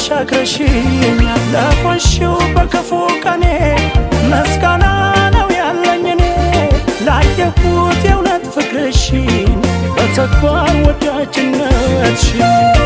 አሻግረሽኝ ለቆሽው በክፉ ቀኔ ምስጋና ነው ያለኝ እኔ ላየሁት የእውነት ፍቅርሽን በተግባር ወዳጅነትሽን